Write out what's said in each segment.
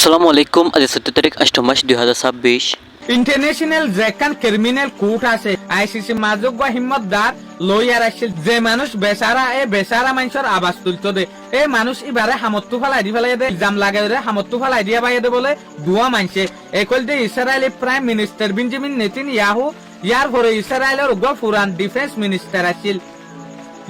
আসসালামু আলাইকুম। আজ 17 তারিখ 8 মাস 2026। ইন্টারন্যাশনাল যেখান ক্রিমিনাল কোর্ট আছে আইসিসি মাজুক হিম্মতদার লয়ার আসছিল যে মানুষ বেচারা মানুষের আবাস তুলতো দে এই মানুষ এবারে হামত্তু ফেলাই দি ফেলাই দে জাম লাগাই দে হামত্তু ফেলাই দিয়া বাই দে বলে দুয়া মানছে একল দে Israeli prime minister Benjamin Netanyahu ইয়ার পরে ইসরায়েলের ফুরান ডিফেন্স মিনিস্টার আসছিল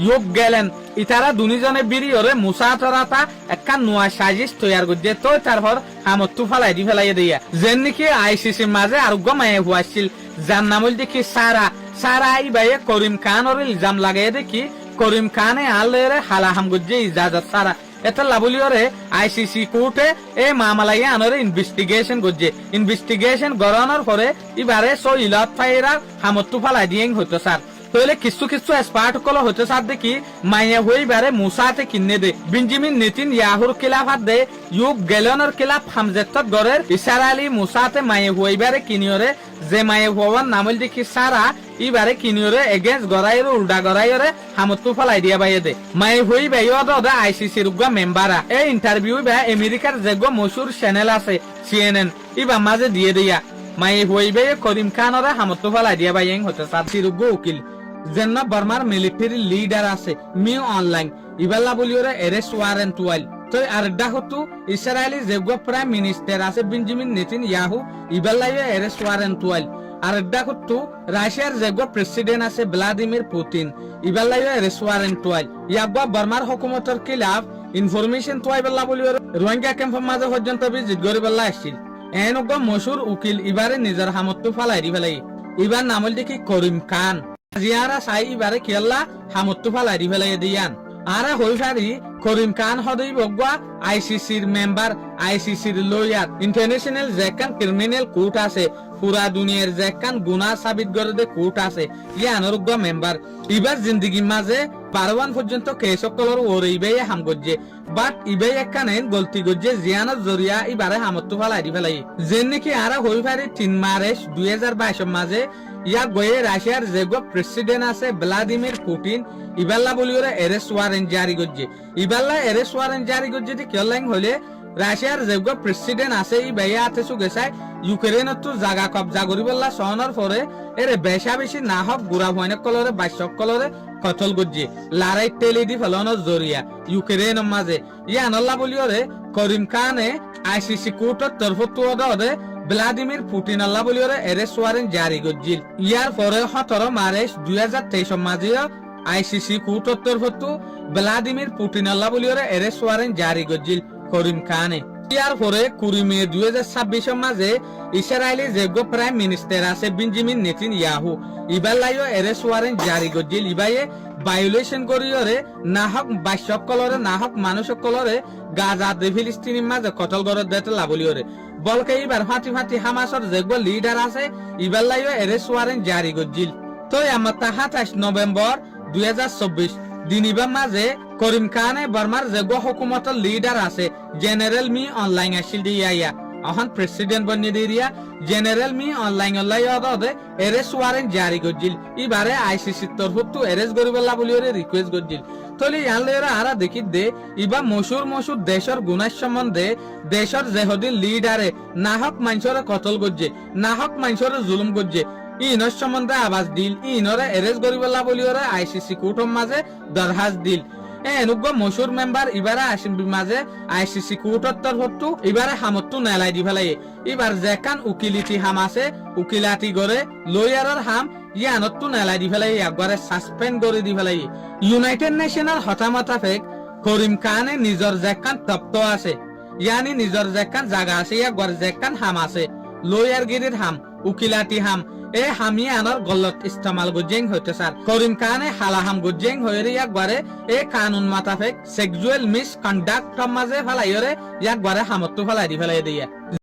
ইয়োগ গেলেন ইতারা দুজনে বিরিয়রে মুসাতরাতা একটা নোয়া সাজিশ তৈয়ার করছে তো তারপর হামত্তু ফেলাই দি ফেলাই দিয়া যেন নাকি আইসিসির মাঝে আরোগ্য মায়ে হুয়াছিল যার নাম হল দেখি সারা আই বাইয়ে করিম খান ওর ইলজাম লাগাই দেখি করিম খানে আলেরে হালাহাম করছে ইজাজত সারা এটা লাবলিওরে আইসিসি কোর্টে এই মামলায় আনরে ইনভেস্টিগেশন করছে ইনভেস্টিগেশন গড়ানোর পরে এবারে সো ইলত ফাইরা হামত্তু ফেলাই দিয়ে হতো স্যার তাহলে কিছু স্পার্ট কল হতে সার দেখি মাইয়া হই বারে মুসাতে কিনে দে বেঞ্জামিন নেতানিয়াহুর খিলাফত দে ইউব গেলনের খিলাফ হামজেতত গরের ইসরায়েলি মুসাতে মাইয়া হই বারে কিনিয়রে যে মাইয়া হওয়ার নামল দেখি সারা ইবারে কিনিয়রে এগেন্স্ট গরাইরে উল্টা গরাইরে হামতু ফলাই দিয়া বাইয়ে দে মাইয়া হই বাইও দে আইসিসি রুগা মেম্বারা এই ইন্টারভিউ বা আমেরিকার যেগো মশুর চ্যানেল আছে CNN ইবা মাঝে দিয়ে দিয়া মাইয়া হই বাই করিম খানরে হামতু ফলাই দিয়া বাইং হতে সার সিরুগো উকিল যেন বর্মার মিলিটারি লিডার আছে মিউ অনলাইন ইবাল্লা বলিওরে এরেস্ট ওয়ারেন্ট ওয়াইল তো আরেকটা হতো ইসরায়েলি যেগো প্রাইম মিনিস্টার আছে বেঞ্জামিন নেতানিয়াহু ইবাল্লাইয়ে এরেস্ট ওয়ারেন্ট ওয়াইল আরেকটা হতো রাশিয়ার যেগো প্রেসিডেন্ট আছে ভ্লাদিমির পুতিন ইবাল্লাইয়ে এরেস্ট ওয়ারেন্ট ওয়াইল ইয়াগো বর্মার হুকুমতের খিলাফ ইনফরমেশন তো ইবাল্লা বলিওরে রোহিঙ্গা ক্যাম্পের মাঝে পর্যন্ত ভিজিট করে বল্লা আসছিল এনগো মশুর উকিল ইবারে নিজের হামত্তু ফালাই দি ফেলাই ইবার নামল দেখি করিম খান জিয়ারা সাই ইবারে কেল্লা হামত্তু ফালাই দি ফেলাই দিয়ান আরে হইফারি করিম খান হদই বগবা আইসিসির মেম্বার আইসিসির লয়ার ইন্টারন্যাশনাল যেখান ক্রিমিনাল কোর্ট আছে পুরা দুনিয়ার যেখান গুনাহ সাবিত করে দে কোর্ট আছে ইয়ানোর মেম্বার ইবার জিন্দেগি মাঝে পারওয়ান পর্যন্ত কেসকলর ওরেইবে হাম গজ্জে বাট ইবে একখানে গলতি গজ্জে জিয়ানোর জরিয়া ইবারে হামত্তু ফালাই দি ফেলাই যেন নাকি আরে হইফারি 3 মার্চ 2022 মাঝে ইয়া গয়ে রাশিয়ার যেগো প্রেসিডেন্ট আছে ভ্লাদিমির পুতিন ইবাল্লা বলিওরে এরেস্ট ওয়ারেন্ট জারি করছে ইবাল্লা এরেস্ট ওয়ারেন্ট জারি করছে কেলাইং হলে রাশিয়ার যেগো প্রেসিডেন্ট আছে ই বেয়া আতে সুগেছাই ইউক্রেনত তো জায়গা কবজা করিবল্লা সহনের পরে এরে বেশা বেশি না হক গুড়া ভয়নক কলরে বাইশক কলরে কতল করছে লড়াই টেলি দি ফেলানোর জরিয়া ইউক্রেনের মাঝে ইয়ানল্লা বলিওরে করিম খানে আইসিসি কোর্টের তরফত দে ভ্লাদিমির পুতিন আল্লাহ বলিওরে এরেস্ট ওয়ারেন্ট জারি করছিল ইয়ার পরে 17 মার্চ 2023 মাঝে আইসিসি কোর্টের তরফত ভ্লাদিমির পুতিন আল্লাহ বলিওরে এরেস্ট ওয়ারেন্ট জারি করছিল করিম খানে ইয়ার পরে 20 মে 2026 মাঝে ইসরায়েলি যেগো প্রাইম মিনিস্টার আছে বেঞ্জামিন নেতানিয়াহু ইবাল্লাইও এরেস্ট ওয়ারেন্ট জারি করছিল ইবায়ে ভায়োলেশন করিয়রে না হক বাইশক কলরে না হক মানুষক কলরে গাজা দে ফিলিস্তিনির মাঝে কতল গরত দেতে লাবলিওরে বলকে এবার ফাটি হামাসর যেগো লিডার আছে ইবাল্লাইও এরেস্ট ওয়ারেন্ট জারি করছিল তো আমার 27 নভেম্বর 2024 দিনিবা মাঝে করিম খানে বর্মার যেগো হুকুমতের লিডার আছে জেনারেল মি অনলাইন আসিল দিয়া এখন প্রেসিডেন্ট বনি দিয়া জেনারেল মি অনলাইন অদে এরেস্ট ওয়ারেন্ট জারি করছিল ইবারে আইসিসি তরফত এরেস্ট করিবল্লা বলিওরে রিকোয়েস্ট করছিল তলি ইয়ানলেরা আরা দেখি দে ইবা মশুর দেশের গুনাহ সম্বন্ধে দেশের যেহদিন লিডারে না হক মানুষরে কতল করছে না হক মানুষরে জুলুম করছে ইনর সম্বন্ধে আওয়াজ দিল ইনরে এরেস্ট করিবল্লা বলিওরে আইসিসি কোর্টের মাঝে দরখাস্ত দিল এনুগো মশুর মেম্বার ইবারে আসিম মাঝে আইসিসি কোর্টের তরফত ইবারে হামত্তু নেলাই দি ফেলাই এবার যেখান উকিলিটি হাম আছে উকিলাতি করে লয়ারের হাম ইয়ানত্তু নেলাই দি ফেলাই একবারে সাসপেন্ড করে দি ফেলাই ইউনাইটেড নেশনের হতামতাফেক করিম খানে নিজর যেখান তপ্ত আছে ইয়ানি নিজর যেখান জায়গা আছে একবার যেখান হাম আছে লয়ার গিরির হাম উকিলাতি হাম এ হামি আনার গলত ইস্তেমাল গুজেং হইতে স্যার করিম খানে হালাহাম গুজেং হইরে একবারে এ কানুন মাতাফেক সেক্সুয়াল মিসকন্ডাক্ট মাঝে ফেলাইরে একবারে হামত্তু ফেলাই দি ফেলাই দিয়া